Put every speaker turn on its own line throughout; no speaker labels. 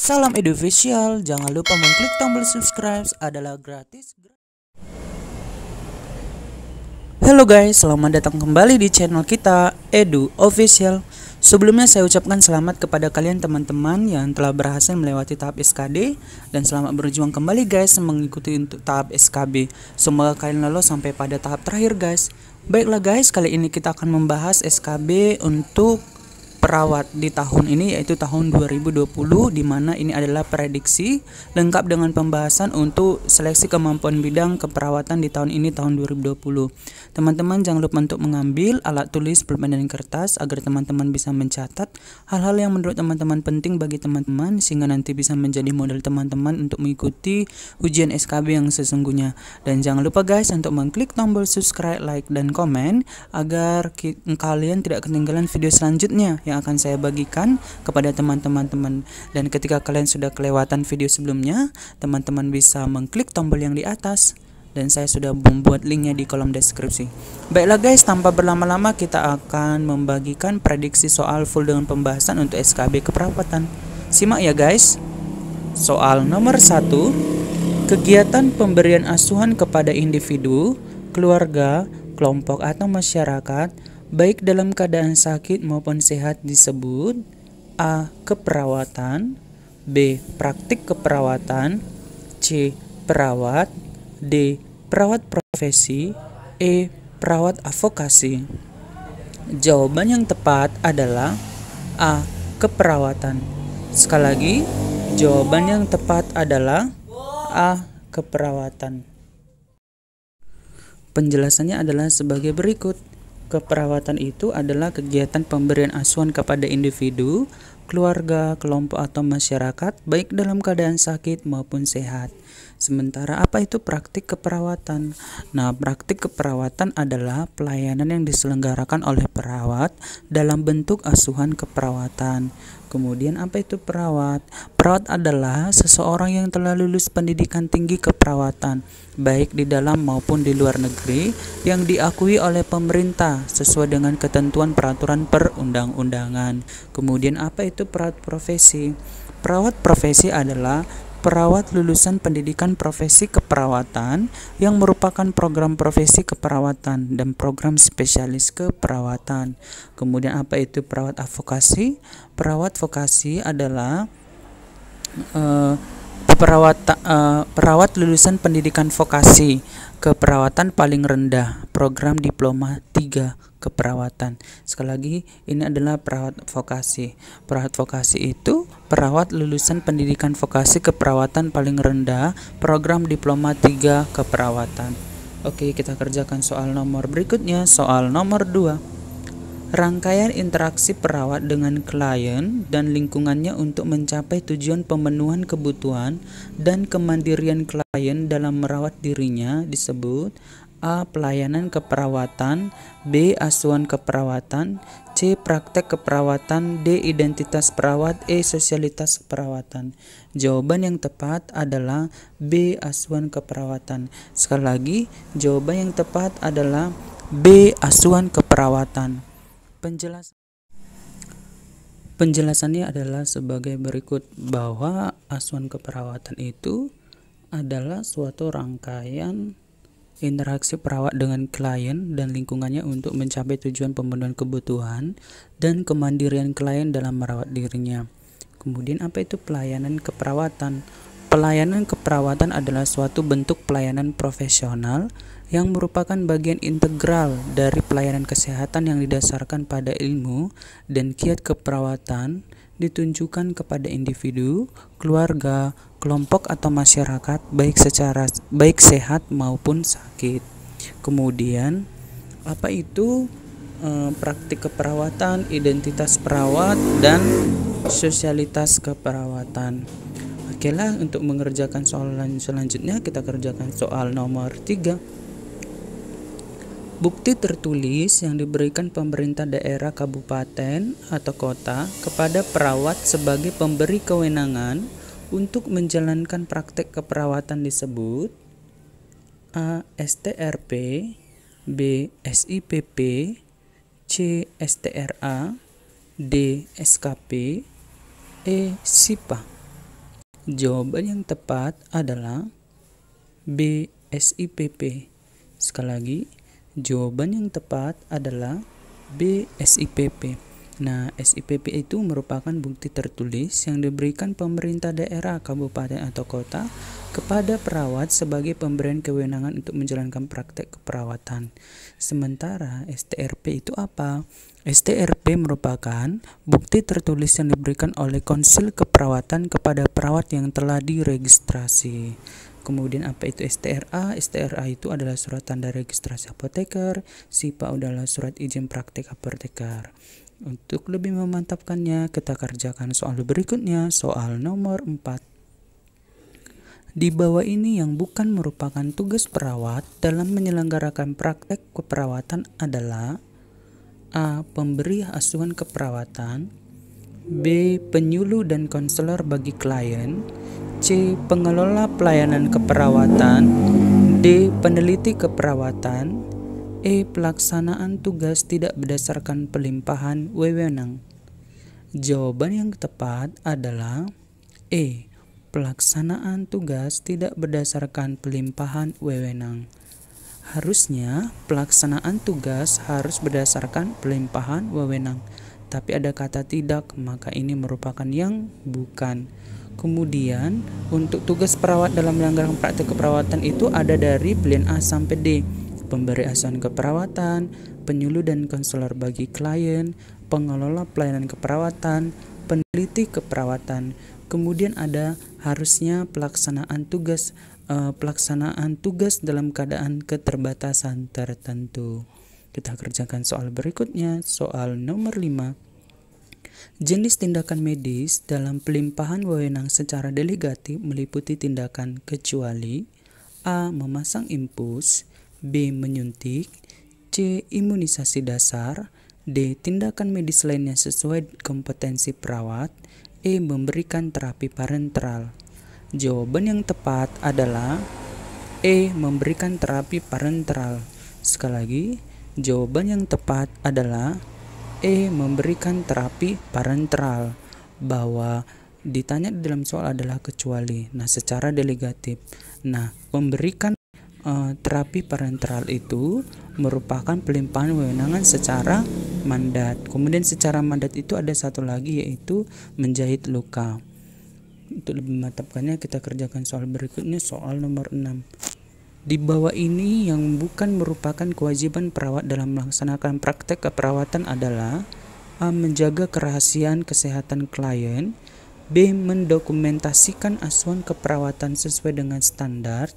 Salam Edufficial, jangan lupa mengklik tombol subscribe adalah gratis. Halo guys, selamat datang kembali di channel kita Edu Official. Sebelumnya saya ucapkan selamat kepada kalian teman-teman yang telah berhasil melewati tahap SKD dan selamat berjuang kembali guys mengikuti untuk tahap SKB. Semoga kalian lolos sampai pada tahap terakhir guys. Baiklah guys, kali ini kita akan membahas SKB untuk perawat di tahun ini, yaitu tahun 2020, di mana ini adalah prediksi lengkap dengan pembahasan untuk seleksi kemampuan bidang keperawatan di tahun ini, tahun 2020. Teman-teman jangan lupa untuk mengambil alat tulis, pulpen dan kertas agar teman-teman bisa mencatat hal-hal yang menurut teman-teman penting bagi teman-teman, sehingga nanti bisa menjadi modal teman-teman untuk mengikuti ujian SKB yang sesungguhnya. Dan jangan lupa guys untuk mengklik tombol subscribe, like dan komen agar kalian tidak ketinggalan video selanjutnya yang akan saya bagikan kepada teman-teman. Dan ketika kalian sudah kelewatan video sebelumnya, teman-teman bisa mengklik tombol yang di atas dan saya sudah membuat linknya di kolom deskripsi. Baiklah guys, tanpa berlama-lama kita akan membagikan prediksi soal full dengan pembahasan untuk SKB keperawatan. Simak ya guys. Soal nomor 1, kegiatan pemberian asuhan kepada individu, keluarga, kelompok atau masyarakat baik dalam keadaan sakit maupun sehat disebut A. Keperawatan, B. Praktik keperawatan, C. Perawat, D. Perawat profesi, E. Perawat advokasi. Jawaban yang tepat adalah A. Keperawatan. Sekali lagi, jawaban yang tepat adalah A. Keperawatan. Penjelasannya adalah sebagai berikut. Keperawatan itu adalah kegiatan pemberian asuhan kepada individu, keluarga, kelompok atau masyarakat baik dalam keadaan sakit maupun sehat. Sementara apa itu praktik keperawatan? Nah, praktik keperawatan adalah pelayanan yang diselenggarakan oleh perawat dalam bentuk asuhan keperawatan. Kemudian apa itu perawat? Perawat adalah seseorang yang telah lulus pendidikan tinggi keperawatan, baik di dalam maupun di luar negeri, yang diakui oleh pemerintah sesuai dengan ketentuan peraturan perundang-undangan. Kemudian apa itu perawat profesi? Perawat profesi adalah perawat lulusan pendidikan profesi keperawatan yang merupakan program profesi keperawatan dan program spesialis keperawatan. Kemudian apa itu perawat advokasi? Perawat vokasi adalah perawat lulusan pendidikan vokasi keperawatan paling rendah, program diploma 3 keperawatan. Sekali lagi, ini adalah perawat vokasi. Perawat vokasi itu perawat lulusan pendidikan vokasi keperawatan paling rendah, program diploma 3 keperawatan. Oke, kita kerjakan soal nomor berikutnya. Soal nomor 2. Rangkaian interaksi perawat dengan klien dan lingkungannya untuk mencapai tujuan pemenuhan kebutuhan dan kemandirian klien dalam merawat dirinya disebut A. Pelayanan keperawatan, B. Asuhan keperawatan, C. Praktek keperawatan, D. Identitas perawat, E. Sosialitas perawatan. Jawaban yang tepat adalah B. Asuhan keperawatan. Sekali lagi, jawaban yang tepat adalah B. Asuhan keperawatan. Penjelasannya adalah sebagai berikut, bahwa asuhan keperawatan itu adalah suatu rangkaian interaksi perawat dengan klien dan lingkungannya untuk mencapai tujuan pemenuhan kebutuhan dan kemandirian klien dalam merawat dirinya. Kemudian apa itu pelayanan keperawatan? Pelayanan keperawatan adalah suatu bentuk pelayanan profesional yang merupakan bagian integral dari pelayanan kesehatan yang didasarkan pada ilmu dan kiat keperawatan ditunjukkan kepada individu, keluarga, kelompok atau masyarakat baik sehat maupun sakit. Kemudian apa itu praktik keperawatan, identitas perawat dan sosialitas keperawatan. Oke lah, untuk mengerjakan soal selanjutnya kita kerjakan soal nomor 3. Bukti tertulis yang diberikan pemerintah daerah, kabupaten, atau kota kepada perawat sebagai pemberi kewenangan untuk menjalankan praktek keperawatan disebut A. STRP, B. SIPP, C. STRA, D. SKP, E. SIPA. Jawaban yang tepat adalah B. SIPP. Sekali lagi, jawaban yang tepat adalah B. SIPP. Nah, SIPP itu merupakan bukti tertulis yang diberikan pemerintah daerah, kabupaten atau kota kepada perawat sebagai pemberian kewenangan untuk menjalankan praktek keperawatan. Sementara STRP itu apa? STRP merupakan bukti tertulis yang diberikan oleh Konsil Keperawatan kepada perawat yang telah diregistrasi. Kemudian apa itu STRA? STRA itu adalah surat tanda registrasi apoteker. SIPA adalah surat izin praktek apoteker. Untuk lebih memantapkannya, kita kerjakan soal berikutnya, soal nomor 4. Di bawah ini yang bukan merupakan tugas perawat dalam menyelenggarakan praktek keperawatan adalah A. Pemberi asuhan keperawatan, B. Penyuluh dan konselor bagi klien, C. Pengelola pelayanan keperawatan, D. Peneliti keperawatan, E. Pelaksanaan tugas tidak berdasarkan pelimpahan wewenang. Jawaban yang tepat adalah E. Pelaksanaan tugas tidak berdasarkan pelimpahan wewenang. Harusnya pelaksanaan tugas harus berdasarkan pelimpahan wewenang. Tapi ada kata tidak, maka ini merupakan yang bukan. Kemudian untuk tugas perawat dalam menyelenggarakan praktek keperawatan itu ada dari pilihan A sampai D. Pemberi asuhan keperawatan, penyuluh dan konselor bagi klien, pengelola pelayanan keperawatan, peneliti keperawatan. Kemudian ada harusnya pelaksanaan tugas dalam keadaan keterbatasan tertentu. Kita kerjakan soal berikutnya, soal nomor 5. Jenis tindakan medis dalam pelimpahan wewenang secara delegatif meliputi tindakan kecuali A. Memasang infus, B. Menyuntik, C. Imunisasi dasar, D. Tindakan medis lainnya sesuai kompetensi perawat, E. Memberikan terapi parenteral. Jawaban yang tepat adalah E. Memberikan terapi parenteral. Sekali lagi, jawaban yang tepat adalah E. Memberikan terapi parenteral. Bahwa ditanya di dalam soal adalah kecuali. Nah, secara delegatif. Nah, memberikan terapi parenteral itu merupakan pelimpahan wewenangan secara mandat. Kemudian secara mandat itu ada satu lagi, yaitu menjahit luka. Untuk lebih memantapkannya, kita kerjakan soal berikutnya, soal nomor 6. Di bawah ini yang bukan merupakan kewajiban perawat dalam melaksanakan praktek keperawatan adalah A. Menjaga kerahasiaan kesehatan klien, B. Mendokumentasikan asuhan keperawatan sesuai dengan standar,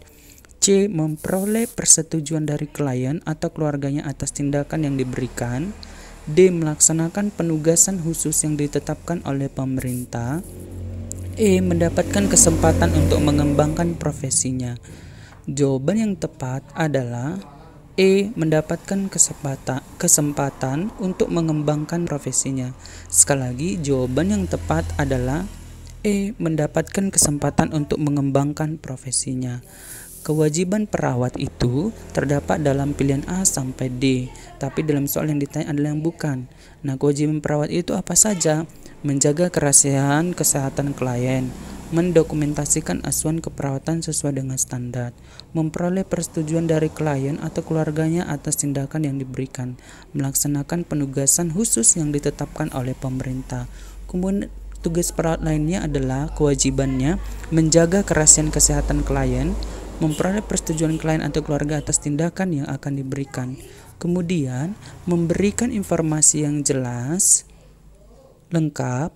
C. Memperoleh persetujuan dari klien atau keluarganya atas tindakan yang diberikan, D. Melaksanakan penugasan khusus yang ditetapkan oleh pemerintah, E. Mendapatkan kesempatan untuk mengembangkan profesinya. Jawaban yang tepat adalah E. Mendapatkan kesempatan untuk mengembangkan profesinya. Sekali lagi, jawaban yang tepat adalah E. Mendapatkan kesempatan untuk mengembangkan profesinya. Kewajiban perawat itu terdapat dalam pilihan A sampai D, tapi dalam soal yang ditanya adalah yang bukan. Nah, kewajiban perawat itu apa saja? Menjaga kerahasiaan kesehatan klien, mendokumentasikan asuhan keperawatan sesuai dengan standar, memperoleh persetujuan dari klien atau keluarganya atas tindakan yang diberikan, melaksanakan penugasan khusus yang ditetapkan oleh pemerintah. Kemudian tugas perawat lainnya adalah kewajibannya menjaga kerahasiaan kesehatan klien, memperoleh persetujuan klien atau keluarga atas tindakan yang akan diberikan. Kemudian, memberikan informasi yang jelas, lengkap,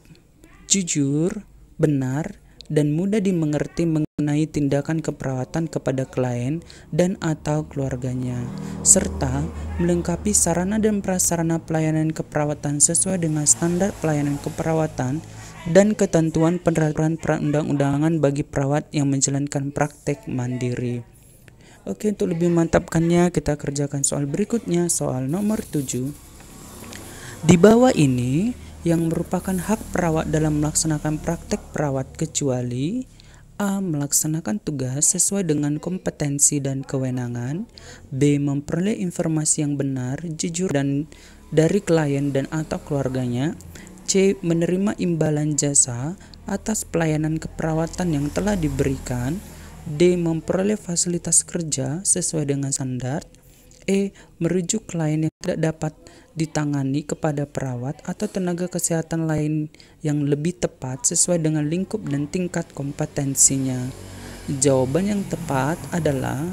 jujur, benar, dan mudah dimengerti mengenai tindakan keperawatan kepada klien dan atau keluarganya, serta melengkapi sarana dan prasarana pelayanan keperawatan sesuai dengan standar pelayanan keperawatan dan ketentuan peraturan perundang-undangan bagi perawat yang menjalankan praktek mandiri. Oke, untuk lebih memantapkannya, kita kerjakan soal berikutnya, soal nomor 7. Di bawah ini yang merupakan hak perawat dalam melaksanakan praktek perawat kecuali A. Melaksanakan tugas sesuai dengan kompetensi dan kewenangan, B. Memperoleh informasi yang benar, jujur dan dari klien dan atau keluarganya, C. Menerima imbalan jasa, atas pelayanan keperawatan yang telah diberikan. D. Memperoleh fasilitas kerja sesuai dengan standar. E. Merujuk klien yang tidak dapat ditangani kepada perawat atau tenaga kesehatan lain yang lebih tepat sesuai dengan lingkup dan tingkat kompetensinya. Jawaban yang tepat adalah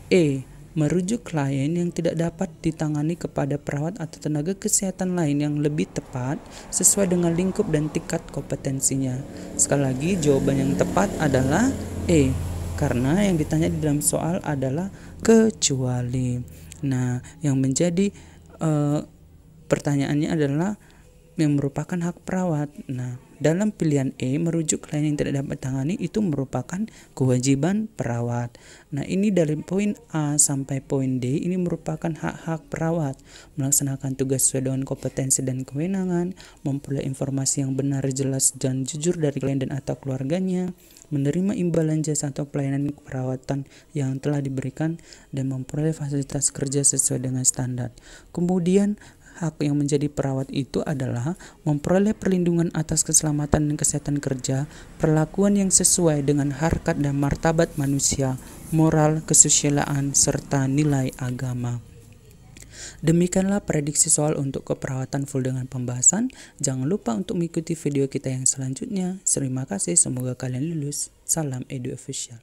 E. Merujuk klien yang tidak dapat ditangani kepada perawat atau tenaga kesehatan lain yang lebih tepat sesuai dengan lingkup dan tingkat kompetensinya. Sekali lagi, jawaban yang tepat adalah E, karena yang ditanya di dalam soal adalah kecuali. Nah, yang menjadi pertanyaannya adalah yang merupakan hak perawat. Nah, dalam pilihan E, merujuk klien yang tidak dapat ditangani itu merupakan kewajiban perawat. Nah, ini dari poin A sampai poin D ini merupakan hak-hak perawat, melaksanakan tugas sesuai dengan kompetensi dan kewenangan, memperoleh informasi yang benar, jelas, dan jujur dari klien dan atau keluarganya, menerima imbalan jasa atau pelayanan keperawatan yang telah diberikan, dan memperoleh fasilitas kerja sesuai dengan standar. Kemudian hak yang menjadi perawat itu adalah memperoleh perlindungan atas keselamatan dan kesehatan kerja, perlakuan yang sesuai dengan harkat dan martabat manusia, moral, kesusilaan, serta nilai agama. Demikianlah prediksi soal untuk keperawatan full dengan pembahasan. Jangan lupa untuk mengikuti video kita yang selanjutnya. Terima kasih, semoga kalian lulus. Salam Edu Official.